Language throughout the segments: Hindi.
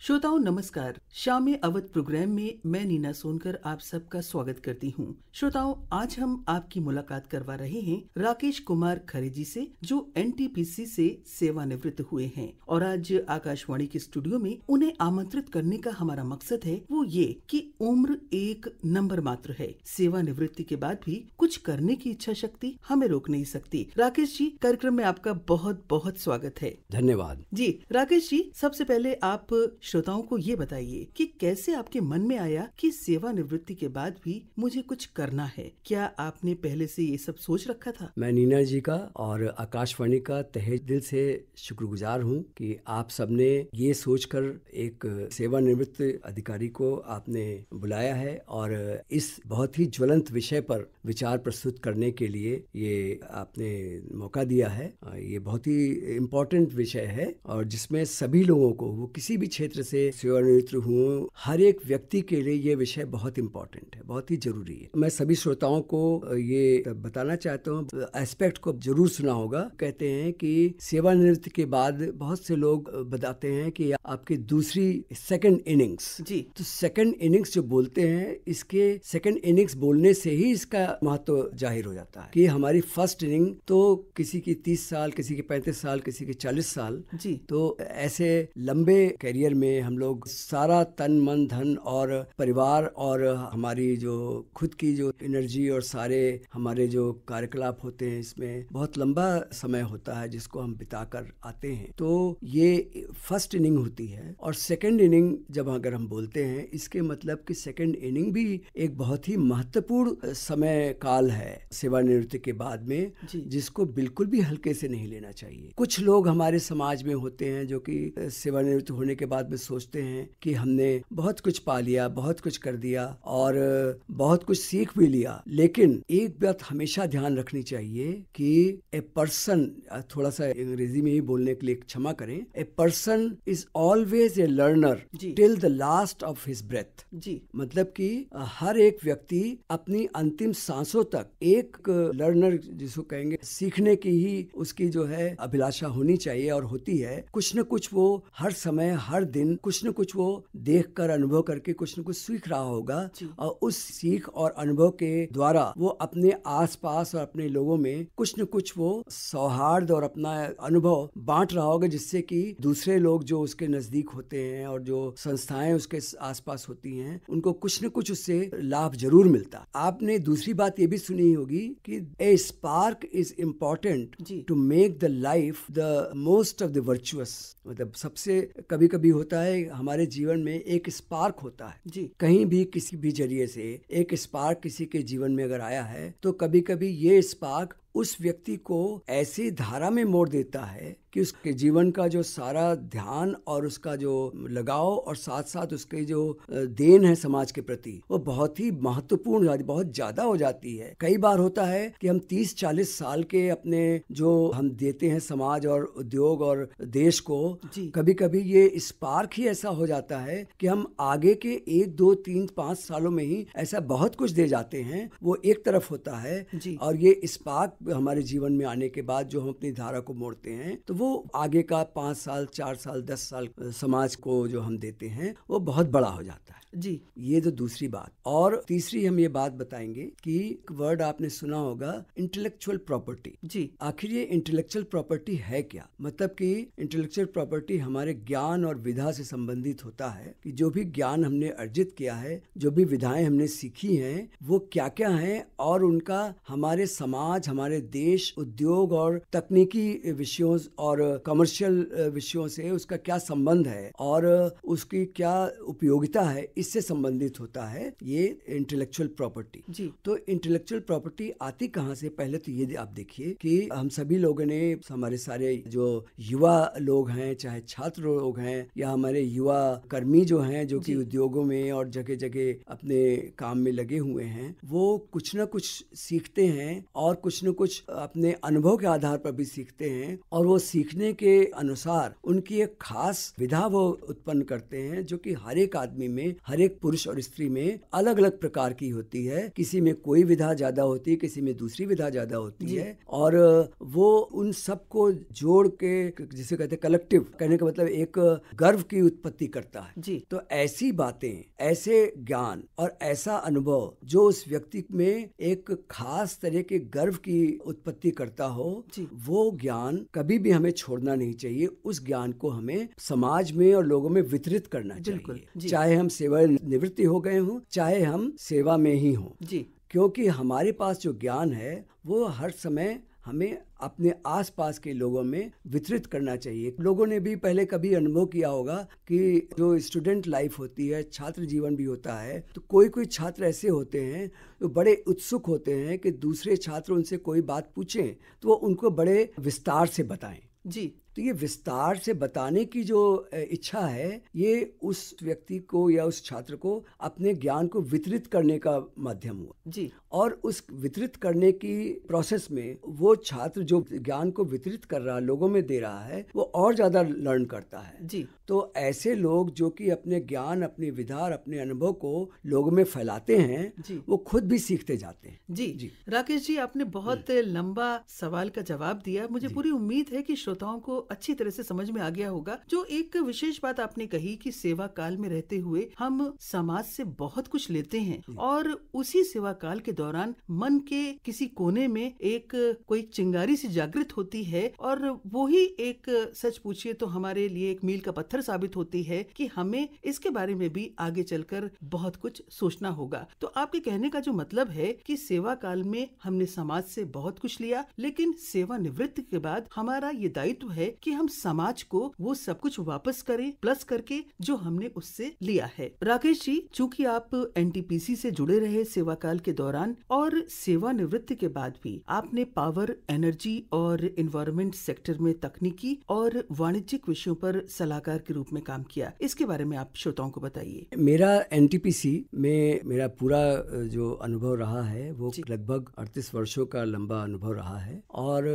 श्रोताओं नमस्कार। शाम अवध प्रोग्राम में मैं नीना सोनकर आप सबका स्वागत करती हूं। श्रोताओं, आज हम आपकी मुलाकात करवा रहे हैं राकेश कुमार खरे जी से, जो एनटीपीसी से सेवानिवृत्त हुए हैं। और आज आकाशवाणी के स्टूडियो में उन्हें आमंत्रित करने का हमारा मकसद है वो ये कि उम्र एक नंबर मात्र है। सेवानिवृत्ति के बाद भी कुछ करने की इच्छा शक्ति हमें रोक नहीं सकती। राकेश जी, कार्यक्रम में आपका बहुत बहुत स्वागत है। धन्यवाद जी। राकेश जी, सबसे पहले आप श्रोताओं को ये बताइए कि कैसे आपके मन में आया कि सेवानिवृत्ति के बाद भी मुझे कुछ करना है। क्या आपने पहले से ये सब सोच रखा था? मैं नीना जी का और आकाशवाणी का तहे दिल से शुक्रगुजार हूँ कि आप सबने ये सोचकर एक सेवानिवृत्त अधिकारी को आपने बुलाया है और इस बहुत ही ज्वलंत विषय पर विचार प्रस्तुत करने के लिए ये आपने मौका दिया है। ये बहुत ही इम्पोर्टेंट विषय है और जिसमें सभी लोगों को, वो किसी भी क्षेत्र से सेवानिवृत्त हुए, हर एक व्यक्ति के लिए ये विषय बहुत इम्पोर्टेंट है, बहुत ही जरूरी है। मैं सभी श्रोताओं को ये बताना चाहता हूँ, एस्पेक्ट को जरूर सुना होगा। कहते हैं कि सेवानिवृत्ति के बाद बहुत से लोग बताते हैं कि आपकी दूसरी सेकंड इनिंग्स जी। तो सेकंड इनिंग्स जो बोलते हैं, इसके सेकंड इनिंग्स बोलने से ही इसका महत्व जाहिर हो जाता है कि हमारी फर्स्ट इनिंग तो किसी की 30 साल, किसी की 35 साल, किसी की 40 साल जी। तो ऐसे लंबे करियर में हम लोग सारा तन मन धन और परिवार और हमारी जो खुद की जो एनर्जी और सारे हमारे जो कार्यकलाप होते हैं, इसमें बहुत लंबा समय होता है जिसको हम बिताकर आते हैं। तो ये फर्स्ट इनिंग होती है। और सेकंड इनिंग जब अगर हम बोलते हैं, इसके मतलब कि सेकंड इनिंग भी एक बहुत ही महत्वपूर्ण समय काल है सेवानिवृत्ति के बाद में, जिसको बिल्कुल भी हल्के से नहीं लेना चाहिए। कुछ लोग हमारे समाज में होते हैं जो कि सेवानिवृत्त होने के बाद में सोचते हैं कि हमने बहुत कुछ पा लिया, बहुत कुछ कर दिया और बहुत कुछ सीख भी लिया। लेकिन एक बात हमेशा ध्यान रखनी चाहिए कि ए पर्सन, थोड़ा सा अंग्रेजी में ही बोलने के लिए क्षमा करें, a person is always a learner till the last of his breath. जी। मतलब कि हर एक व्यक्ति अपनी अंतिम सांसों तक एक लर्नर जिसको कहेंगे, सीखने की ही उसकी जो है अभिलाषा होनी चाहिए और होती है। कुछ न कुछ वो हर समय हर दिन कुछ न कुछ वो देख कर अनुभव करके कुछ न कुछ सीख रहा होगा और उस सीख और अनुभव के द्वारा वो अपने आसपास और अपने लोगों में कुछ न कुछ वो सौहार्द और अपना अनुभव बांट रहा होगा, जिससे कि दूसरे लोग जो उसके नजदीक होते हैं और जो संस्थाएं उसके आसपास होती हैं, उनको कुछ न कुछ उससे लाभ जरूर मिलता। आपने दूसरी बात ये भी सुनी होगी कि a spark is important to make the life the most of the virtuous. मतलब सबसे कभी कभी होता है हमारे जीवन में एक स्पार्क होता है जी। कहीं भी किसी भी जरिए से एक स्पार्क किसी के जीवन में अगर आया है, तो कभी कभी ये स्पार्क उस व्यक्ति को ऐसी धारा में मोड़ देता है कि उसके जीवन का जो सारा ध्यान और उसका जो लगाव और साथ साथ उसके जो देन है समाज के प्रति, वो बहुत ही महत्वपूर्ण, बहुत ज्यादा हो जाती है। कई बार होता है कि हम 30-40 साल के अपने जो हम देते हैं समाज और उद्योग और देश को, कभी कभी ये स्पार्क ही ऐसा हो जाता है कि हम आगे के 1, 2, 3, 5 सालों में ही ऐसा बहुत कुछ दे जाते हैं। वो एक तरफ होता है और ये स्पार्क हमारे जीवन में आने के बाद जो हम अपनी धारा को मोड़ते हैं, तो वो आगे का 5 साल, 4 साल, 10 साल समाज को जो हम देते हैं, वो बहुत बड़ा हो जाता है जी। ये तो दूसरी बात। और तीसरी हम ये बात बताएंगे कि वर्ड आपने सुना होगा, इंटेलेक्चुअल प्रॉपर्टी। जी। आखिर ये इंटेलेक्चुअल प्रॉपर्टी है क्या? मतलब कि इंटेलेक्चुअल प्रॉपर्टी हमारे ज्ञान और विधा से संबंधित होता है कि जो भी ज्ञान हमने अर्जित किया है, जो भी विधाएं हमने सीखी हैं, वो क्या क्या हैं और उनका हमारे समाज, हमारे देश, उद्योग और तकनीकी विषयों और कमर्शियल विषयों से उसका क्या संबंध है और उसकी क्या उपयोगिता है, इससे संबंधित होता है ये इंटेलेक्चुअल प्रॉपर्टी। जी। तो इंटेलेक्चुअल प्रॉपर्टी आती कहाँ से? पहले तो ये आप देखिए कि हम सभी लोगों ने, हमारे सारे जो युवा लोग हैं, चाहे छात्र लोग हैं या हमारे युवा कर्मी जो हैं, जो कि उद्योगों में और जगह जगह अपने काम में लगे हुए हैं, वो कुछ ना कुछ सीखते हैं और कुछ न कुछ अपने अनुभव के आधार पर भी सीखते हैं और वो सीखने के अनुसार उनकी एक खास विधा वो उत्पन्न करते हैं, जो कि हर एक आदमी में, हर एक पुरुष और स्त्री में अलग अलग प्रकार की होती है। किसी में कोई विधा ज्यादा होती है, किसी में दूसरी विधा ज्यादा होती है, और वो उन सबको जोड़ के, जिसे कहते हैं कलेक्टिव, कहने का मतलब एक गर्व की उत्पत्ति करता है जी। तो ऐसी बातें, ऐसे ज्ञान और ऐसा अनुभव जो उस व्यक्ति में एक खास तरह के गर्व की उत्पत्ति करता हो, वो ज्ञान कभी भी हमें छोड़ना नहीं चाहिए। उस ज्ञान को हमें समाज में और लोगों में वितरित करना चाहिए, चाहे हम सेवा निवृत्ति हो गए हों, चाहे हम सेवा में ही हों, क्योंकि हमारे पास जो ज्ञान है वो हर समय हमें अपने आसपास के लोगों में वितरित करना चाहिए। लोगों ने भी पहले कभी अनुभव किया होगा कि जो स्टूडेंट लाइफ होती है, छात्र जीवन भी होता है, तो कोई कोई छात्र ऐसे होते हैं जो बड़े उत्सुक होते हैं कि दूसरे छात्र उनसे कोई बात पूछें तो वो उनको बड़े विस्तार से बताएं जी। तो ये विस्तार से बताने की जो इच्छा है, ये उस व्यक्ति को या उस छात्र को अपने ज्ञान को वितरित करने का माध्यम हुआ जी। और उस वितरित करने की प्रोसेस में वो छात्र जो ज्ञान को वितरित कर रहा, लोगों में दे रहा है, वो और ज्यादा लर्न करता है जी। तो ऐसे लोग जो कि अपने ज्ञान, अपनी विधार, अपने अनुभव को लोगों में फैलाते हैं, वो खुद भी सीखते जाते हैं। जी। राकेश जी, आपने बहुत लंबा सवाल का जवाब दिया। मुझे पूरी उम्मीद है कि श्रोताओं को अच्छी तरह से समझ में आ गया होगा। जो एक विशेष बात आपने कही कि सेवा काल में रहते हुए हम समाज से बहुत कुछ लेते हैं और उसी सेवा काल के दौरान मन के किसी कोने में एक कोई चिंगारी सी जागृत होती है और वो ही एक, सच पूछिए तो हमारे लिए एक मील का पत्थर साबित होती है कि हमें इसके बारे में भी आगे चलकर बहुत कुछ सोचना होगा। तो आपके कहने का जो मतलब है कि सेवा काल में हमने समाज से बहुत कुछ लिया, लेकिन सेवा निवृत्ति के बाद हमारा ये दायित्व है कि हम समाज को वो सब कुछ वापस करें, प्लस करके जो हमने उससे लिया है। राकेश जी, चूंकि आप एनटीपीसी से जुड़े रहे सेवा काल के दौरान और सेवा निवृत्ति के बाद भी आपने पावर, एनर्जी और एनवायरमेंट सेक्टर में तकनीकी और वाणिज्यिक विषयों पर सलाहकार के रूप में काम किया। इसके बारे में आप श्रोताओं को बताइए। मेरा एनटीपीसी में मेरा पूरा जो अनुभव रहा है वो लगभग 38 वर्षों का लंबा अनुभव रहा है और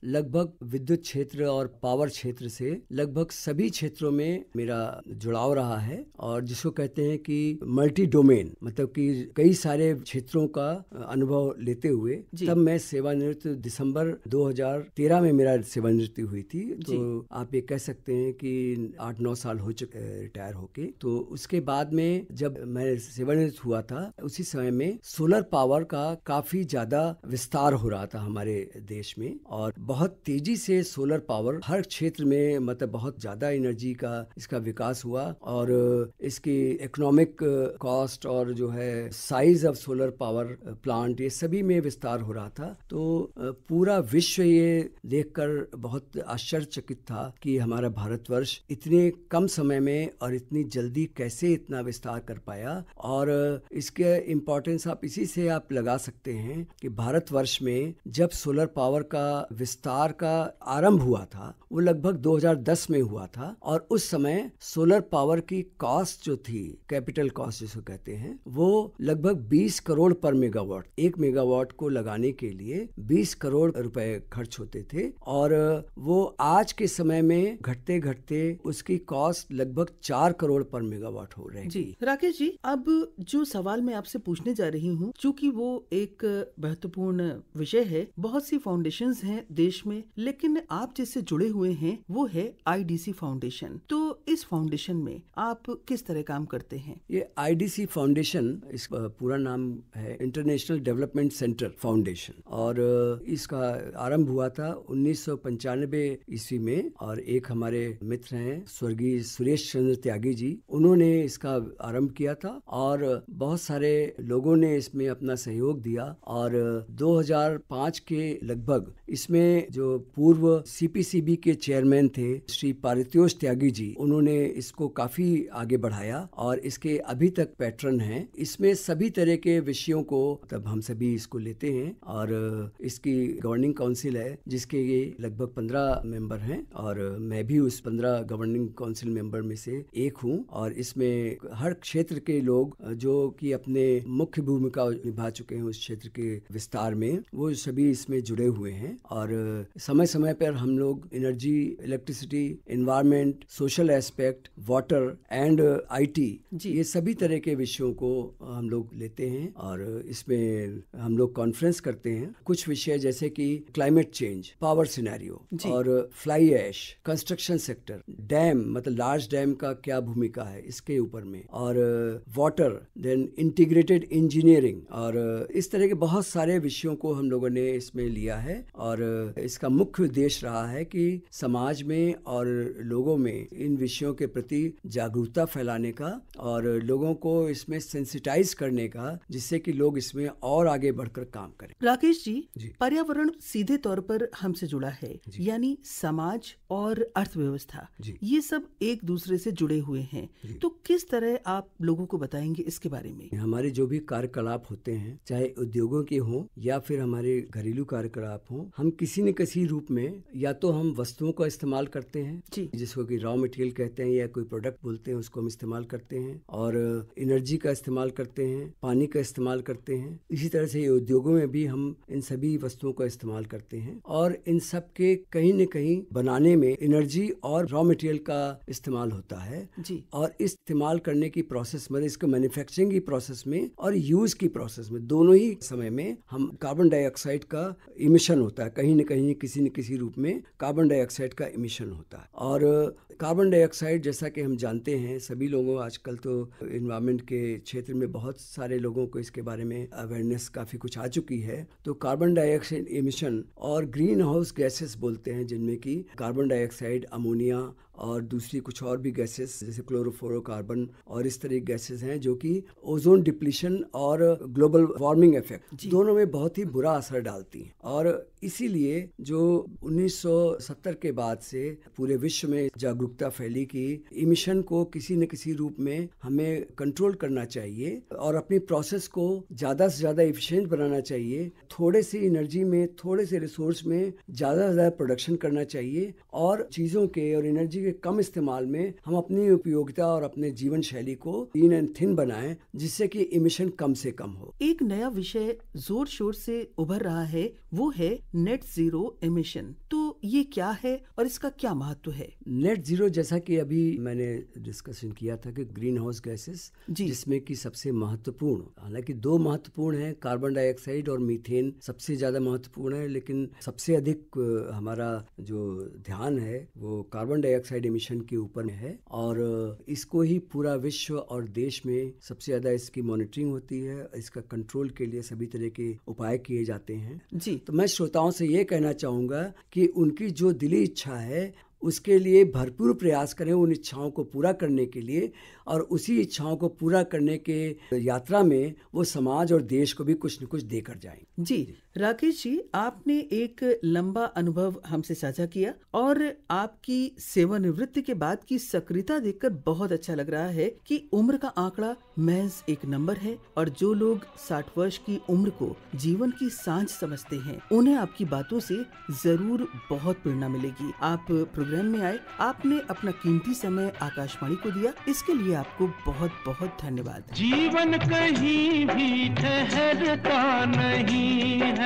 लगभग विद्युत क्षेत्र और पावर क्षेत्र से लगभग सभी क्षेत्रों में मेरा जुड़ाव रहा है और जिसको कहते हैं कि मल्टी डोमेन, मतलब कि कई सारे क्षेत्रों का अनुभव लेते हुए तब मैं सेवानिवृत्त दिसंबर 2013 में मेरा सेवानिवृत्ति हुई थी। तो आप ये कह सकते हैं कि 8-9 साल हो चुके रिटायर होके। तो उसके बाद में जब मैं सेवानिवृत्त हुआ था, उसी समय में सोलर पावर का काफी ज्यादा विस्तार हो रहा था हमारे देश में और बहुत तेजी से सोलर पावर हर क्षेत्र में, मतलब बहुत ज्यादा एनर्जी का इसका विकास हुआ और इसकी इकोनॉमिक कॉस्ट और जो है size of solar power plant, ये सभी में विस्तार हो रहा था। तो पूरा विश्व ये देखकर बहुत आश्चर्यचकित था कि हमारा भारतवर्ष इतने कम समय में और इतनी जल्दी कैसे इतना विस्तार कर पाया। और इसके इम्पोर्टेंस आप इसी से आप लगा सकते हैं कि भारतवर्ष में जब सोलर पावर का विस्तार का आरंभ हुआ था वो लगभग 2010 में हुआ था और उस समय सोलर पावर की कॉस्ट जो थी, कैपिटल कॉस्ट जिसको कहते हैं, वो लगभग 20 करोड़ पर मेगावाट, 1 मेगावाट को लगाने के लिए 20 करोड़ रुपए खर्च होते थे और वो आज के समय में घटते घटते उसकी कॉस्ट लगभग 4 करोड़ पर मेगावाट हो रहे हैं। जी राकेश जी, अब जो सवाल मैं आपसे पूछने जा रही हूँ, चूंकि वो एक महत्वपूर्ण विषय है, बहुत सी फाउंडेशंस हैं देश में, लेकिन आप जिससे जुड़े हुए हैं वो है आईडीसी फाउंडेशन। तो इस फाउंडेशन में आप किस तरह काम करते हैं? ये आईडीसी फाउंडेशन, इसका पूरा नाम है इंटरनेशनल डेवलपमेंट सेंटर फाउंडेशन और इसका आरंभ हुआ था 1995 ईस्वी में और एक हमारे मित्र हैं स्वर्गीय सुरेश चंद्र त्यागी जी, उन्होंने इसका आरंभ किया था और बहुत सारे लोगों ने इसमें अपना सहयोग दिया और 2005 के लगभग इसमें जो पूर्व सीपीसीबी के चेयरमैन थे श्री पारितोष त्यागी जी, उन्होंने इसको काफी आगे बढ़ाया और इसके अभी तक पैटर्न हैं। इसमें सभी तरह के विषयों को तब हम सभी इसको लेते हैं और इसकी गवर्निंग काउंसिल है जिसके ये लगभग 15 मेंबर हैं और मैं भी उस 15 गवर्निंग काउंसिल मेंबर में से एक हूँ। और इसमें हर क्षेत्र के लोग जो कि अपने मुख्य भूमिका निभा चुके हैं उस क्षेत्र के विस्तार में, वो सभी इसमें जुड़े हुए हैं। और समय समय पर हम लोग energy, electricity, environment, social aspect, water and IT, ये सभी तरह के विषयों को हम लोग लेते हैं और इसमें हम लोग कॉन्फ्रेंस करते हैं। कुछ विषय जैसे कि क्लाइमेट चेंज, पावर सिनेरियो और fly ash, construction sector, dam मतलब लार्ज डैम का क्या भूमिका है इसके ऊपर में, और वाटर, देन इंटीग्रेटेड इंजीनियरिंग, और इस तरह के बहुत सारे विषयों को हम लोगों ने इसमें लिया है। और इसका मुख्य उद्देश्य रहा है कि समाज में और लोगों में इन विषयों के प्रति जागरूकता फैलाने का और लोगों को इसमें सेंसिटाइज करने का, जिससे कि लोग इसमें और आगे बढ़कर काम करें। राकेश जी, पर्यावरण सीधे तौर पर हमसे जुड़ा है, यानी समाज और अर्थव्यवस्था ये सब एक दूसरे से जुड़े हुए हैं। तो किस तरह आप लोगों को बताएंगे इसके बारे में? हमारे जो भी कार्यकलाप होते हैं, चाहे उद्योगों के हों या फिर हमारे घरेलू कार्यकलाप हों, हम किसी न किसी रूप में या तो हम वस्तुओं का इस्तेमाल करते हैं जिसको कि रॉ मटेरियल कहते हैं या कोई प्रोडक्ट बोलते हैं, उसको हम इस्तेमाल करते हैं, और एनर्जी का इस्तेमाल करते हैं, पानी का इस्तेमाल करते हैं। इसी तरह से उद्योगों में भी हम इन सभी वस्तुओं का इस्तेमाल करते हैं और इन सब के कहीं न कहीं बनाने में एनर्जी और रॉ मटेरियल का इस्तेमाल होता है और इस्तेमाल करने की प्रोसेस में, इसको मैन्युफैक्चरिंग की प्रोसेस में और यूज की प्रोसेस में, दोनों ही समय में हम कार्बन डाइऑक्साइड का इमिशन होता है। कहीं न कहीं किसी न किसी रूप में कार्बन डाइऑक्साइड का इमिशन होता है। और कार्बन डाइऑक्साइड, जैसा कि हम जानते हैं, सभी लोगों, आजकल तो एनवायरनमेंट के क्षेत्र में बहुत सारे लोगों को इसके बारे में अवेयरनेस काफ़ी कुछ आ चुकी है। तो कार्बन डाइऑक्साइड इमिशन और ग्रीन हाउस गैसेस बोलते हैं, जिनमें कि कार्बन डाइऑक्साइड, अमोनिया और दूसरी कुछ और भी गैसेस जैसे क्लोरोफ्लोरोकार्बन और इस तरह की गैसेस हैं जो कि ओजोन डिप्लीशन और ग्लोबल वार्मिंग इफेक्ट दोनों में बहुत ही बुरा असर डालती हैं। और इसीलिए जो 1970 के बाद से पूरे विश्व में जागरूकता फैली कि इमिशन को किसी न किसी रूप में हमें कंट्रोल करना चाहिए और अपनी प्रोसेस को ज़्यादा से ज़्यादा एफिशिएंट बनाना चाहिए, थोड़े सी एनर्जी में, थोड़े से रिसोर्स में ज़्यादा से ज़्यादा प्रोडक्शन करना चाहिए और चीज़ों के और एनर्जी के कम इस्तेमाल में हम अपनी उपयोगिता और अपने जीवन शैली को लीन एंड थिन बनाएं, जिससे कि इमिशन कम से कम हो। एक नया विषय जोर शोर से उभर रहा है, वो है नेट जीरो एमिशन। तो ये क्या है और इसका क्या महत्व है? नेट जीरो, जैसा कि अभी मैंने डिस्कशन किया था कि ग्रीन हाउस गैसेस, जिसमें कि सबसे महत्वपूर्ण, हालांकि दो महत्वपूर्ण है, कार्बन डाइऑक्साइड और मीथेन सबसे ज्यादा महत्वपूर्ण है, लेकिन सबसे अधिक हमारा जो ध्यान है वो कार्बन डाइऑक्साइड एमिशन के ऊपर है और इसको ही पूरा विश्व और देश में सबसे ज्यादा इसकी मॉनिटरिंग होती है। इसका कंट्रोल के लिए सभी तरह के उपाय किए जाते हैं। तो मैं श्रोताओं से ये कहना चाहूँगा कि उनकी जो दिली इच्छा है उसके लिए भरपूर प्रयास करें, उन इच्छाओं को पूरा करने के लिए, और उसी इच्छाओं को पूरा करने के यात्रा में वो समाज और देश को भी कुछ न कुछ देकर जाएं। जी राकेश जी, आपने एक लंबा अनुभव हमसे साझा किया और आपकी सेवानिवृत्ति के बाद की सक्रियता देखकर बहुत अच्छा लग रहा है कि उम्र का आंकड़ा महज एक नंबर है और जो लोग 60 वर्ष की उम्र को जीवन की सांझ समझते हैं, उन्हें आपकी बातों से जरूर बहुत प्रेरणा मिलेगी। आप प्रोग्राम में आए, आपने अपना कीमती समय आकाशवाणी को दिया, इसके लिए आपको बहुत बहुत धन्यवाद। जीवन कहीं भी ठहरता नहीं है,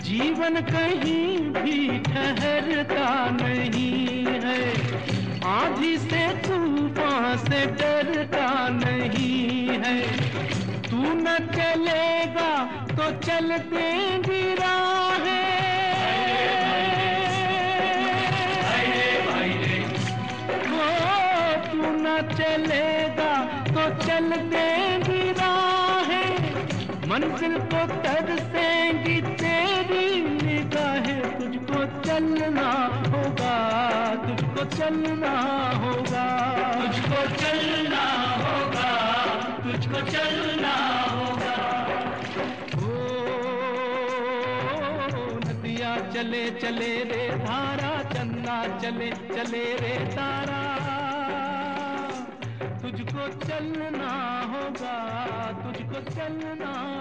जीवन कहीं भी ठहरता नहीं है, आंधी से तूफान से डरता नहीं है, तू न चलेगा तो चल देंगी राहें, चलेगा तो चल देंगी राहें, मंजिल को तरसेंगी तेरी निगाहें, तुझको चलना होगा, तुझको चलना होगा, तुझको चलना होगा, तुझको चलना होगा। ओ नदियाँ चल चले चले रे धारा, चन्ना चले चले रे तारा। तुझको चलना होगा, तुझको चलना